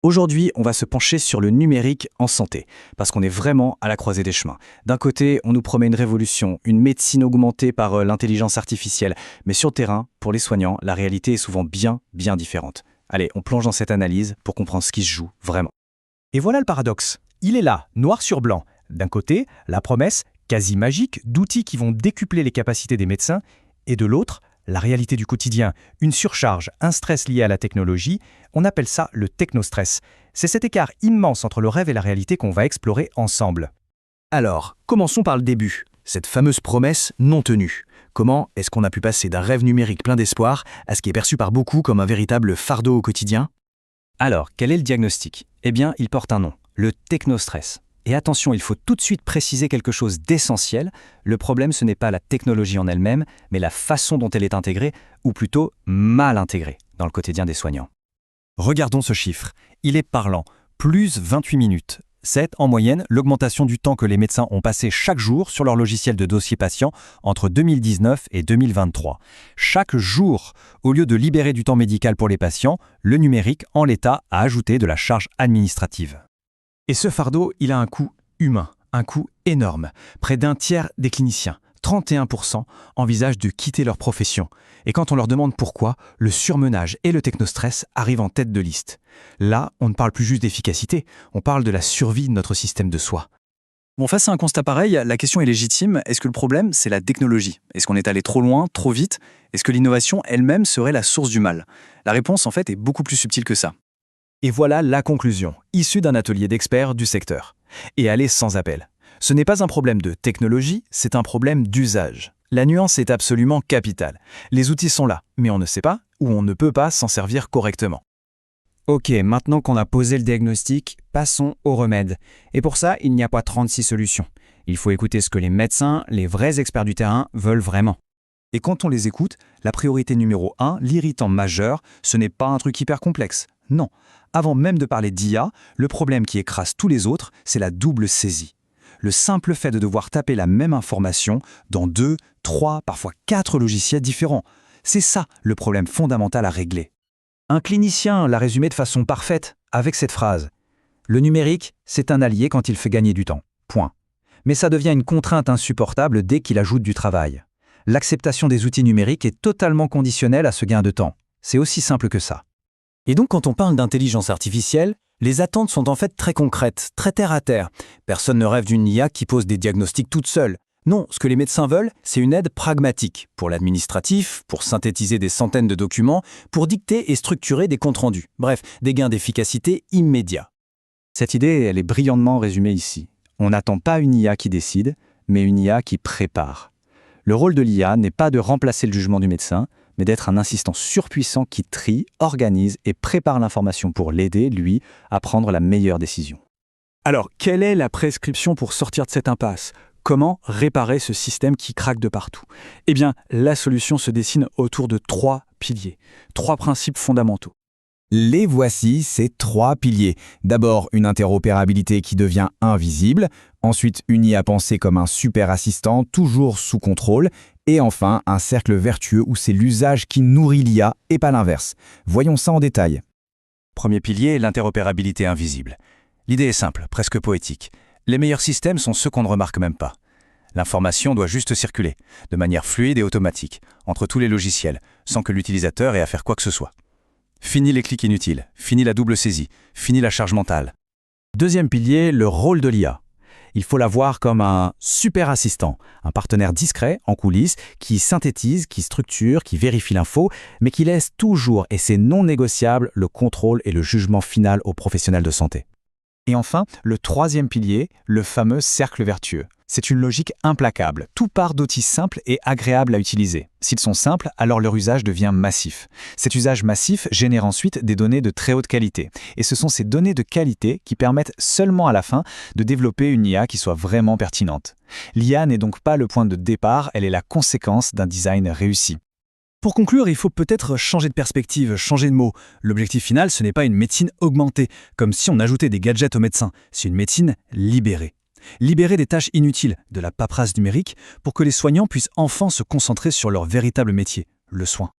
Aujourd'hui, on va se pencher sur le numérique en santé, parce qu'on est vraiment à la croisée des chemins. D'un côté, on nous promet une révolution, une médecine augmentée par l'intelligence artificielle, mais sur le terrain, pour les soignants, la réalité est souvent bien différente. Allez, on plonge dans cette analyse pour comprendre ce qui se joue vraiment. Et voilà le paradoxe. Il est là, noir sur blanc. D'un côté, la promesse, quasi magique, d'outils qui vont décupler les capacités des médecins, et de l'autre, la réalité du quotidien, une surcharge, un stress lié à la technologie, on appelle ça le technostress. C'est cet écart immense entre le rêve et la réalité qu'on va explorer ensemble. Alors, commençons par le début, cette fameuse promesse non tenue. Comment est-ce qu'on a pu passer d'un rêve numérique plein d'espoir à ce qui est perçu par beaucoup comme un véritable fardeau au quotidien? Alors, quel est le diagnostic? Eh bien, il porte un nom, le technostress. Et attention, il faut tout de suite préciser quelque chose d'essentiel. Le problème, ce n'est pas la technologie en elle-même, mais la façon dont elle est intégrée, ou plutôt mal intégrée, dans le quotidien des soignants. Regardons ce chiffre. Il est parlant. Plus 28 minutes. C'est, en moyenne, l'augmentation du temps que les médecins ont passé chaque jour sur leur logiciel de dossier patient entre 2019 et 2023. Chaque jour, au lieu de libérer du temps médical pour les patients, le numérique, en l'état, a ajouté de la charge administrative. Et ce fardeau, il a un coût humain, un coût énorme. Près d'un tiers des cliniciens, 31%, envisagent de quitter leur profession. Et quand on leur demande pourquoi, le surmenage et le technostress arrivent en tête de liste. Là, on ne parle plus juste d'efficacité, on parle de la survie de notre système de soins. Bon, face à un constat pareil, la question est légitime. Est-ce que le problème, c'est la technologie? Est-ce qu'on est allé trop loin, trop vite? Est-ce que l'innovation elle-même serait la source du mal? La réponse, en fait, est beaucoup plus subtile que ça. Et voilà la conclusion, issue d'un atelier d'experts du secteur. Et elle est sans appel. Ce n'est pas un problème de technologie, c'est un problème d'usage. La nuance est absolument capitale. Les outils sont là, mais on ne sait pas ou on ne peut pas s'en servir correctement. Ok, maintenant qu'on a posé le diagnostic, passons au remède. Et pour ça, il n'y a pas 36 solutions. Il faut écouter ce que les médecins, les vrais experts du terrain, veulent vraiment. Et quand on les écoute, la priorité numéro 1, l'irritant majeur, ce n'est pas un truc hyper complexe. Non. Avant même de parler d'IA, le problème qui écrase tous les autres, c'est la double saisie. Le simple fait de devoir taper la même information dans 2, 3, parfois 4 logiciels différents. C'est ça le problème fondamental à régler. Un clinicien l'a résumé de façon parfaite avec cette phrase. Le numérique, c'est un allié quand il fait gagner du temps. Point. Mais ça devient une contrainte insupportable dès qu'il ajoute du travail. L'acceptation des outils numériques est totalement conditionnelle à ce gain de temps. C'est aussi simple que ça. Et donc, quand on parle d'intelligence artificielle, les attentes sont en fait très concrètes, très terre à terre. Personne ne rêve d'une IA qui pose des diagnostics toute seule. Non, ce que les médecins veulent, c'est une aide pragmatique, pour l'administratif, pour synthétiser des centaines de documents, pour dicter et structurer des comptes rendus. Bref, des gains d'efficacité immédiats. Cette idée, elle est brillamment résumée ici. On n'attend pas une IA qui décide, mais une IA qui prépare. Le rôle de l'IA n'est pas de remplacer le jugement du médecin, mais d'être un assistant surpuissant qui trie, organise et prépare l'information pour l'aider, lui, à prendre la meilleure décision. Alors, quelle est la prescription pour sortir de cette impasse? Comment réparer ce système qui craque de partout? Eh bien, la solution se dessine autour de 3 piliers, 3 principes fondamentaux. Les voici, ces 3 piliers. D'abord, une interopérabilité qui devient invisible. Ensuite, une IA pensée comme un super assistant, toujours sous contrôle. Et enfin, un cercle vertueux où c'est l'usage qui nourrit l'IA et pas l'inverse. Voyons ça en détail. Premier pilier, l'interopérabilité invisible. L'idée est simple, presque poétique. Les meilleurs systèmes sont ceux qu'on ne remarque même pas. L'information doit juste circuler, de manière fluide et automatique, entre tous les logiciels, sans que l'utilisateur ait à faire quoi que ce soit. Fini les clics inutiles, fini la double saisie, fini la charge mentale. Deuxième pilier, le rôle de l'IA. Il faut la voir comme un super assistant, un partenaire discret en coulisses qui synthétise, qui structure, qui vérifie l'info, mais qui laisse toujours, et c'est non négociable, le contrôle et le jugement final aux professionnels de santé. Et enfin, le troisième pilier, le fameux cercle vertueux. C'est une logique implacable. Tout part d'outils simples et agréables à utiliser. S'ils sont simples, alors leur usage devient massif. Cet usage massif génère ensuite des données de très haute qualité. Et ce sont ces données de qualité qui permettent seulement à la fin de développer une IA qui soit vraiment pertinente. L'IA n'est donc pas le point de départ, elle est la conséquence d'un design réussi. Pour conclure, il faut peut-être changer de perspective, changer de mot. L'objectif final, ce n'est pas une médecine augmentée, comme si on ajoutait des gadgets aux médecins. C'est une médecine libérée. Libérer des tâches inutiles, de la paperasse numérique, pour que les soignants puissent enfin se concentrer sur leur véritable métier, le soin.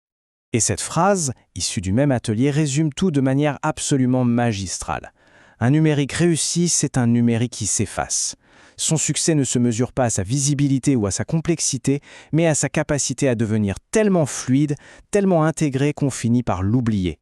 Et cette phrase, issue du même atelier, résume tout de manière absolument magistrale. Un numérique réussi, c'est un numérique qui s'efface. Son succès ne se mesure pas à sa visibilité ou à sa complexité, mais à sa capacité à devenir tellement fluide, tellement intégré qu'on finit par l'oublier.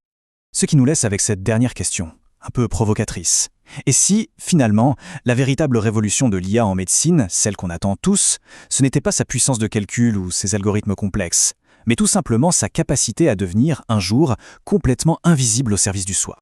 Ce qui nous laisse avec cette dernière question, un peu provocatrice. Et si, finalement, la véritable révolution de l'IA en médecine, celle qu'on attend tous, ce n'était pas sa puissance de calcul ou ses algorithmes complexes, mais tout simplement sa capacité à devenir, un jour, complètement invisible au service du soi.